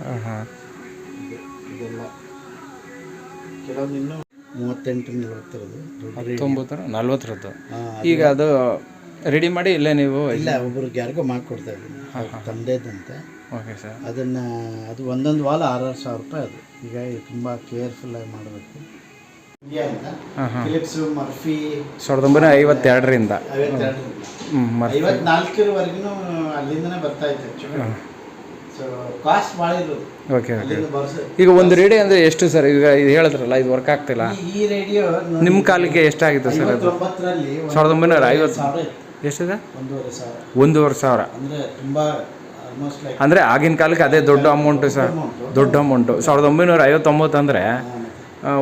ಇದೆಲ್ಲ ಕೆಲವೊಂದು ಇನ್ನೂ 38-40 ಈಗ ಅದು ರೆಡಿ ಮಾಡಿ ಇಲ್ಲೇ ನೀವು? ಇಲ್ಲ, ಒಬ್ರಿಗೆ ಯಾರಿಗೋ ಮಾಡಿಕೊಡ್ತಾ ಇದ್ದೀನಿ, ತಂದೆದಂತೆ. Okay sir. ಅದು ಒಂದೊಂದು ವಾಲ್ 6,000 ರೂಪಾಯಿ. ಅದು ಹೀಗಾಗಿ ತುಂಬ ಕೇರ್ಫುಲ್ಲಾಗಿ ಮಾಡಬೇಕು. ಫಿಲಿಪ್ಸು, ಮರ್ಫಿ 1952ರಿಂದ 54ವರೆಗೂ ಅಲ್ಲಿಂದನೇ ಬರ್ತಾ ಇತ್ತು ಆ್ಯಕ್ಚುಲಿ. ಸೊ ಕಾಸ್ಟ್ ಭಾಳ ಇರೋದು. ಓಕೆ. ಈಗ ಒಂದು ರೇಡಿಯೋ ಅಂದರೆ ಎಷ್ಟು ಸರ್? ಈಗ ಇದು ಹೇಳಿದ್ರಲ್ಲ, ಇದು ವರ್ಕ್ ಆಗ್ತಿಲ್ಲ. ಈ ರೇಡಿಯೋ ನಿಮ್ಮ ಕಾಲಿಗೆ ಎಷ್ಟಾಗಿತ್ತು ಸರ್ ಅದು? 1950ರಲ್ಲಿ 1950. ಎಷ್ಟಿದೆ? 1,500,000. ಅಂದರೆ ತುಂಬ ಆಲ್ಮೋಸ್ಟ್ ಲೈಕ್, ಅಂದರೆ ಆಗಿನ ಕಾಲಕ್ಕೆ ಅದೇ ದೊಡ್ಡ ಅಮೌಂಟು ಸರ್, ದೊಡ್ಡ ಅಮೌಂಟು. 1959 ಅಂದರೆ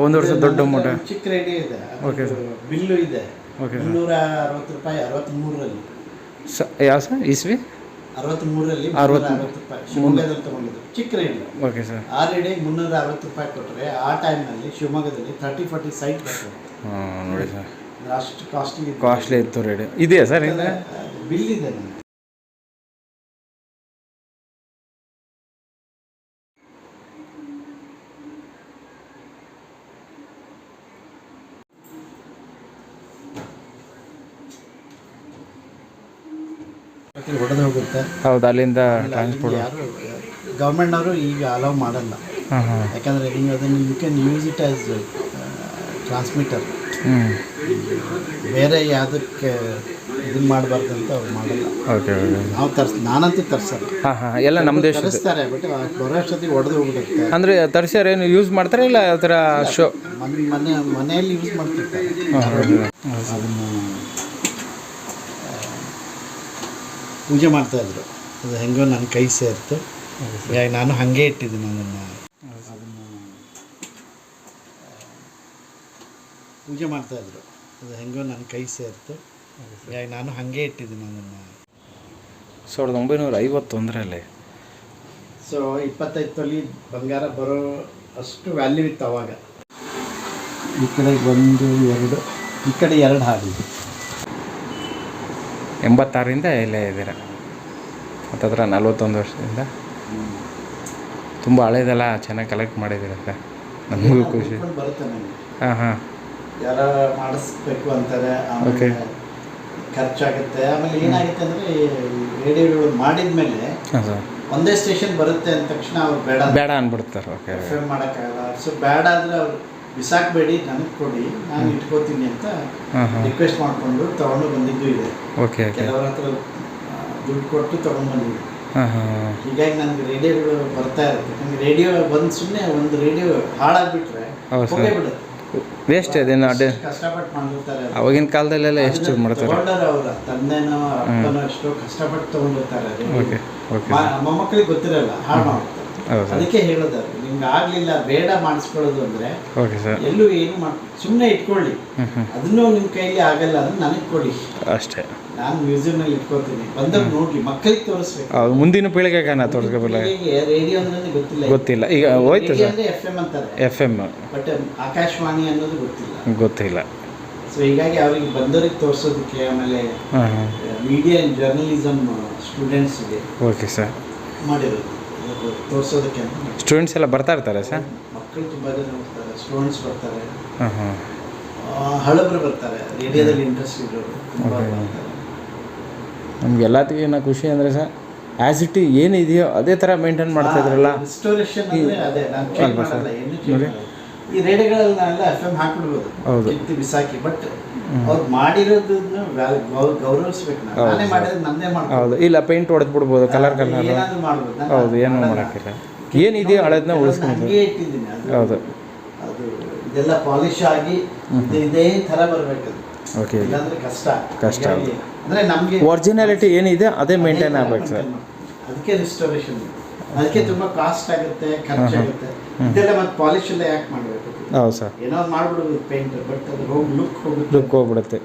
1 ವರ್ಷ ದೊಡ್ಡ ಅಮೌಂಟ್. ಚಿಕ್ಕ ರೇಡಿಯೋ ಇದೆ. Okay sir. ಬಿಲ್ಲು ಇದೆ. ಓಕೆ. 260 ರೂಪಾಯಿ 63ರಲ್ಲಿ. ಯಾವ ಸರ್ ಇಸ್ವಿ? 63ರಲ್ಲಿ 360 ರೂಪಾಯಿ ಶಿವಮೊಗ್ಗದಲ್ಲಿ ತೊಗೊಂಡಿದ್ದು ಚಿಕ್ಕ ರೇಡಿಯೋ. Okay sir. ಆ ರೇಡಿಯೋಗೆ 360 ರೂಪಾಯಿ ಕೊಟ್ಟರೆ ಆ ಟೈಮ್ನಲ್ಲಿ ಶಿವಮೊಗ್ಗದಲ್ಲಿ 30-40 ಸೈಟ್ ಬರ್ತದೆ. ನೋಡಿ ಸರ್, ಅಷ್ಟು ಕಾಸ್ಟ್ಲಿ ಇತ್ತು ರೇಡಿಯೋ. ಇದೆಯಾ ಸರ್? ಇಲ್ಲ, ಬಿಲ್ ಇದೆ ನನಗೆ. ಹೊಡೆದು ಹೋಗುತ್ತೆ. ಹೌದು, ಅಲ್ಲಿಂದ ಟ್ರಾನ್ಸ್ಪೋರ್ಟ್ ಯಾರು ಗೌರ್ಮೆಂಟ್ನವರು ಈಗ ಅಲೌ ಮಾಡಲ್ಲ. ಯಾಕಂದರೆ ನೀವು ಅದನ್ನು you can use it as transmitter. ಬೇರೆ ಯಾವುದಕ್ಕೆ ಇದನ್ನು ಮಾಡಬಾರ್ದು ಅಂತ ಅವ್ರು ಮಾಡಲ್ಲ. ಓಕೆ. ನಾವು ನಾನಂತೂ ತರಿಸಲ್ಲ. ಎಲ್ಲ ನಮ್ಮ ದೇಶ ತರಿಸ್ತಾರೆ, ಬಟ್ ಬರೋ ಅಷ್ಟೊತ್ತಿಗೆ ಹೊಡೆದು ಹೋಗ್ಬಿಡುತ್ತೆ. ಅಂದರೆ ತರಿಸ್ಯಾರ ಏನು ಯೂಸ್ ಮಾಡ್ತಾರೆ? ಇಲ್ಲ ಯಾವ ಥರ ಶೋ ಮನೆಯಲ್ಲಿ ಯೂಸ್ ಮಾಡ್ತಿರ್ತಾರೆ. ಅದನ್ನು ಪೂಜೆ ಮಾಡ್ತಾಯಿದ್ರು. ಅದು ಹೆಂಗೋ ನನ್ನ ಕೈ ಸೇರಿತು. ನಾನು ಹಾಗೆ ಇಟ್ಟಿದ್ದೀನಿ ಅದನ್ನು. ಪೂಜೆ ಮಾಡ್ತಾಯಿದ್ರು. ಅದು ಹೆಂಗೋ ನನ್ನ ಕೈ ಸೇರಿತು. ನಾನು ಹಾಗೆ ಇಟ್ಟಿದ್ದೀನಿ ಅದನ್ನು. 1951ರಲ್ಲಿ. ಸೊ 25 ತೊಲಿ ಬಂಗಾರ ಬರೋ ಅಷ್ಟು ವ್ಯಾಲ್ಯೂ ಇತ್ತು ಅವಾಗ. ಈ ಕಡೆ 1, 2, ಈ ಕಡೆ 2 ಹಾಡಿದೆ. 86ರಿಂದ ಇಲ್ಲೇ ಇದ್ದೀರ, ಹತ್ತತ್ರ 41 ವರ್ಷದಿಂದ. ತುಂಬ ಹಳೇದೆಲ್ಲ ಚೆನ್ನಾಗಿ ಕಲೆಕ್ಟ್ ಮಾಡಿದ್ದೀರ ಸರ್, ನಮಗೂ ಖುಷಿ. ಬರುತ್ತೆ ನನಗೆ. ಹಾಂ. ಯಾರ ಮಾಡಿಸ್ಬೇಕು ಅಂತಾರೆ, ಆಮೇಲೆ ಖರ್ಚಾಗುತ್ತೆ. ಆಮೇಲೆ ಏನಾಗುತ್ತೆ ಅಂದರೆ ರೇಡಿಯೋಗಳು ಮಾಡಿದ ಮೇಲೆ ಒಂದೇ ಸ್ಟೇಷನ್ ಬರುತ್ತೆ ಅಂದ ತಕ್ಷಣ ಅವ್ರು ಬೇಡ ಅಂದ್ಬಿಡ್ತಾರೆ. ಓಕೆ. ಫೇಮ್ ಮಾಡೋಕ್ಕಾಗಲ್ಲ. ಸೊ ಬೇಡ ಅಂದರೆ ಅವ್ರು ಬಿಸಾಕಬೇಡಿ, ನನಗೆ ಕೊಡಿ, ನಾನು ಇಟ್ಕೋತೀನಿ ಅಂತ ರಿಕ್ವೆಸ್ಟ್ ಮಾಡಿಕೊಂಡು ತೊಗೊಂಡು ಬಂದಿದ್ದು ಇದೆ. ಓಕೆ. ಕೆಲವರ ಹತ್ರ ದುಡ್ಡು ಕೊಟ್ಟು ತೊಗೊಂಡು ಬಂದಿದ್ದು. ಹೀಗಾಗಿ ನನಗೆ ರೇಡಿಯೋಗಳು ಬರ್ತಾ ಇರುತ್ತೆ. ನನಗೆ ರೇಡಿಯೋ ಸುಮ್ಮನೆ ಒಂದು ರೇಡಿಯೋ ಹಾಳಾಗ್ಬಿಟ್ರೆ ಹೋಗೇ ಬಿಡುತ್ತೆ. ವೇಸ್ಟ್ ಅದೇನು ಕಷ್ಟಪಟ್ಟು ಮಾಡಿರ್ತಾರೆ. ಅವಾಗಿನ ಕಾಲದಲ್ಲೆಲ್ಲ ಎಷ್ಟು ಮಾಡ್ತಾರೆ. ತಗೊಂಡಾರ ಅವರ ತಂದೆನೋ ಅಪ್ಪನೋ ಎಷ್ಟೋ ಕಷ್ಟಪಟ್ಟು ತಗೊಂಡಿರ್ತಾರೆ. ಓಕೆ ಓಕೆ ಮೊಮ್ಮಕ್ಕಳಿಗೆ ಗೊತ್ತಿರಲ್ಲ, ಹಾಳು ಮಾಡ್ತಾರೆ. ಹೌದು ಅದಕ್ಕೆ ಹೇಳೋದು ನಿಮ್ಗೆ ಆಗ್ಲಿಲ್ಲ ಬೇಡ ಮಾಡಿಸ್ಕೊಳ್ಳೋದು ಅಂದ್ರೆ ಓಕೆ ಸರ್. ಎಲ್ಲೂ ಏನು ಸುಮ್ಮನೆ ಇಟ್ಕೊಳ್ಳಿ. ಅದನ್ನು ನಿಮ್ಮ ಕೈಲಿ ಆಗಲ್ಲ, ಅದನ್ನ ನನಗೆ ಕೊಡಿ ಅಷ್ಟೇ. ನಾನು ಮ್ಯೂಸಿಯಂನಲ್ಲಿ ಇಟ್ಕೊಳ್ತೀನಿ, ಬಂದಾಗ ನೋಡ್ಲಿ, ಮಕ್ಕಳಿಗೆ ತೋರಿಸ್ಬೇಕು. ಹೌದು, ಮುಂದಿನ ಪೀಳಿಗೆಗೆ ನಾ ತೋರಿಸ್ಕೋಬಲ್ಲ. ರೇಡಿಯೋ ಅಂದ್ರೆ ಗೊತ್ತಿಲ್ಲ. ಈಗ ಹೋಯ್ತು ಸರ್, FM ಅಂತಾರೆ, FM, ಬಟ್ ಆಕಾಶವಾಣಿ ಅನ್ನೋದು ಗೊತ್ತಿಲ್ಲ. ಸೊ ಹೀಗಾಗಿ ಅವ್ರಿಗೆ ಬಂದವ್ರಿಗೆ ತೋರಿಸೋದಕ್ಕೆ, ಆಮೇಲೆ ಮೀಡಿಯಾ ಆ್ಯಂಡ್ ಜರ್ನಲಿಸಮ್ ಸ್ಟೂಡೆಂಟ್ಸ್ಗೆ ಓಕೆ ಸರ್ ಮಾಡಿರೋದು ತೋರಿಸೋದಕ್ಕೆ. ಸ್ಟೂಡೆಂಟ್ಸ್ ಎಲ್ಲ ಬರ್ತಾ ಇರ್ತಾರೆ ಸರ್? ಮಕ್ಕಳು ತುಂಬ ಜನ ಬರ್ತಾರೆ, ಸ್ಟೂಡೆಂಟ್ಸ್ ಬರ್ತಾರೆ, ಹಾಂ ಹಾಂ, ಹಳಬರು ಬರ್ತಾರೆ, ರೇಡಿಯೋದಲ್ಲಿ ಇಂಟ್ರೆಸ್ಟ್ ಇರೋರು ತುಂಬ ಬರ್ತಾರೆ. ನಮ್ಗೆ ಎಲ್ಲದಕ್ಕಿಂತ ಖುಷಿ ಅಂದರೆ ಸರ್, ಆ್ಯಸ್ ಇಟ್ ಏನಿದೆಯೋ ಅದೇ ಥರ ಮೇಂಟೈನ್ ಮಾಡ್ತಾ ಇದ್ರಲ್ಲ. ರಿಸ್ಟೋರೇಷನ್ ಅಂದರೆ ಅದೇ, ನಾನು ಚೇಂಜ್ ಮಾಡಲ್ಲ, ಏನು ಚೇಂಜ್ ಮಾಡಲ್ಲ. ಈ ರೇಡಿಯೋಗಳಲ್ಲಿ ನಾನೆಲ್ಲ FM ಹಾಕ್ಬಿಡ್ಬೋದು, ಕಿತ್ತಿ ಬಿಸಾಕಿ. ಬಟ್ ಅವ್ರು ಮಾಡಿರೋದನ್ನ ಗೌರವಿಸ್ಬೇಕು. ನಾನೇ ಮಾಡಿರೋದು ನನ್ನೇ ಮಾಡ್ಬೋದು. ಹೌದು, ಇಲ್ಲ ಪೇಂಟ್ ಹೊಡೆದು ಬಿಡ್ಬೋದು, ಕಲರ್ ಏನಾದರೂ ಮಾಡ್ಬೋದು. ಹೌದು, ಏನೂ ಮಾಡೋಕ್ಕಿಲ್ಲ. ಏನಿದೆಯೋ ಹಳದನ್ನ ಉಳಿಸ್ಕೊಂಡು ಹಂಗೆ ಇಟ್ಟಿದ್ದೀನಿ. ಹೌದು, ಅದು ಇದೆಲ್ಲ ಪಾಲಿಶ್ ಆಗಿ ಇದೇ ಥರ ಬರಬೇಕದು. ಓಕೆ, ಇಲ್ಲಾಂದ್ರೆ ಕಷ್ಟ. ಅಂದರೆ ನಮಗೆ ಒರಿಜಿನಾಲಿಟಿ ಏನಿದೆ ಅದೇ ಮೇಂಟೈನ್ ಆಗ್ಬೇಕು ಸರ್. ಅದಕ್ಕೆ ರಿಸ್ಟೋರೇಷನ್, ಅದಕ್ಕೆ ತುಂಬ ಕಾಸ್ಟ್ ಆಗುತ್ತೆ, ಖರ್ಚಾಗುತ್ತೆ. ಇದೆಲ್ಲ ಮತ್ತೆ ಪಾಲಿಶ್ ಎಲ್ಲ ಯಾಕೆ ಮಾಡಬೇಕು? ಹೌದು ಸರ್, ಏನೋ ಮಾಡ್ಬಿಡೋದು ಪೇಂಟ್, ಬಟ್ ಅದು ಲುಕ್ ಹೋಗ್ಬಿಡುತ್ತೆ.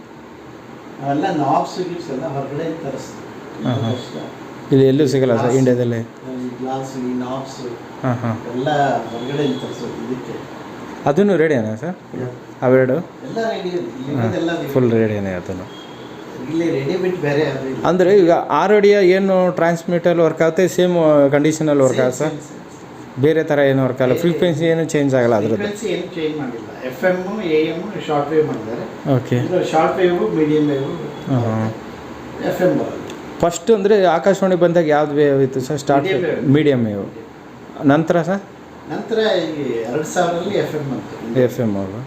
ಅವೆಲ್ಲ ನಾಬ್ಸ್ ಗಿಬ್ಸ್ ಎಲ್ಲ ಹೊರಗಡೆ ತರಿಸ್ತೀವಿ. ಇಲ್ಲಿ ಎಲ್ಲೂ ಸಿಗಲ್ಲ ಸರ್ ಇಂಡಿಯಾದಲ್ಲಿ. ಗ್ಲಾಸ್ ನಾಬ್ಸ್ ಹಾಂ ಹಾಂ, ಎಲ್ಲ ಹೊರಗಡೆ ತರಿಸೋದು. ಇದಕ್ಕೆ ಅದನ್ನು ರೇಡಿಯೋನಾ ಸರ್? ಅವೆರಡು ಎಲ್ಲ ರೇಡಿಯೋ, ಇರೋದೆಲ್ಲ ಫುಲ್ ರೇಡಿಯೋನೇ. ಅದನ್ನು ಇಲ್ಲಿ ರೇಡಿಯೋ ಬಿಟ್ಟು ಬೇರೆ ಯಾವುದು ಇಲ್ಲ. ಅಂದರೆ ಈಗ ಆ ರೇಡಿಯೋ ಏನು ಟ್ರಾನ್ಸ್ಮಿಟಲ್ಲಿ ವರ್ಕ್ ಆಗುತ್ತೆ, ಸೇಮ್ ಕಂಡೀಷನಲ್ಲಿ ವರ್ಕ್ ಆಗುತ್ತೆ ಸರ್? ಬೇರೆ ಥರ ಏನು ವರ್ಕ್ ಆಗಲ್ಲ, ಫ್ರೀಕ್ವೆನ್ಸಿ ಏನು ಚೇಂಜ್ ಆಗಲ್ಲ ಅದ್ರದ್ದು? ಫ್ರೀಕ್ವೆನ್ಸಿ ಏನು ಚೇಂಜ್ ಮಾಡಿಲ್ಲ. FM, AM, ಶಾರ್ಟ್ ವೇವ್ ಮಾಡಿದ್ದಾರೆ. Okay, short wave, medium wave, FM ಬರೋದು. ಫಸ್ಟ್ ಅಂದರೆ ಆಕಾಶವಾಣಿ ಬಂದಾಗ ಯಾವ್ದು ವೇವ್ ಇತ್ತು ಸರ್? ಸ್ಟಾರ್ಟ್ ಮೀಡಿಯಮ್ ವೇವ್, ನಂತರ ಸರ್ ನಂತರ ಈ 2000ರಲ್ಲಿ FM ಬಂತು. FM ಅವರು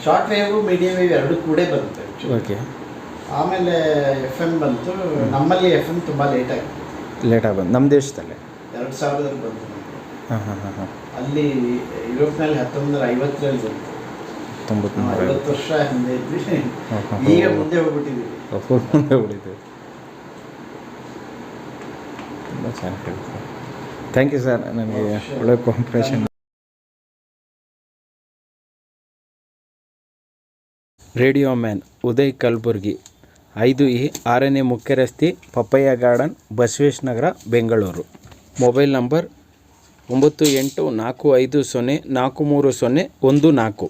ಶಾರ್ಟ್ ವೇವ್, ಮೀಡಿಯಂ ವೇವ್ ಎರಡು ಕೂಡ ಬಂತು. ಓಕೆ, ಆಮೇಲೆ FM ಬಂತು. ನಮ್ಮಲ್ಲಿ FM ತುಂಬ ಲೇಟಾಗಿ ಬಂದು ನಮ್ಮ ದೇಶದಲ್ಲೇ 2000ರಲ್ಲಿ ಬಂತು. ಹಾಂ ಹಾಂ ಹಾಂ ಹಾಂ, ಅಲ್ಲಿ ಯುರೋಪ್ನಲ್ಲಿ 1950ರಲ್ಲಿ ಬಂತು. 50 ವರ್ಷ ಹಿಂದೆ ಇದ್ವಿ, ಈಗ ಮುಂದೆ ಹೋಗ್ಬಿಟ್ಟಿದ್ದೀವಿ. ಮುಂದೆ ಹೋಗ್ಬಿಟ್ಟಿದ್ದೀವಿ. ತುಂಬ ಚೆನ್ನಾಗಿ. ಥ್ಯಾಂಕ್ ಯು ಸರ್, ನನಗೆ ಒಳ್ಳೆ cooperation. Radio man Uday Kalaburagi, 5E 6ನೇ ಮುಖ್ಯ ರಸ್ತೆ, Pappaiah garden, Basavesh Nagar, Bengaluru. Mobile number 9845043014.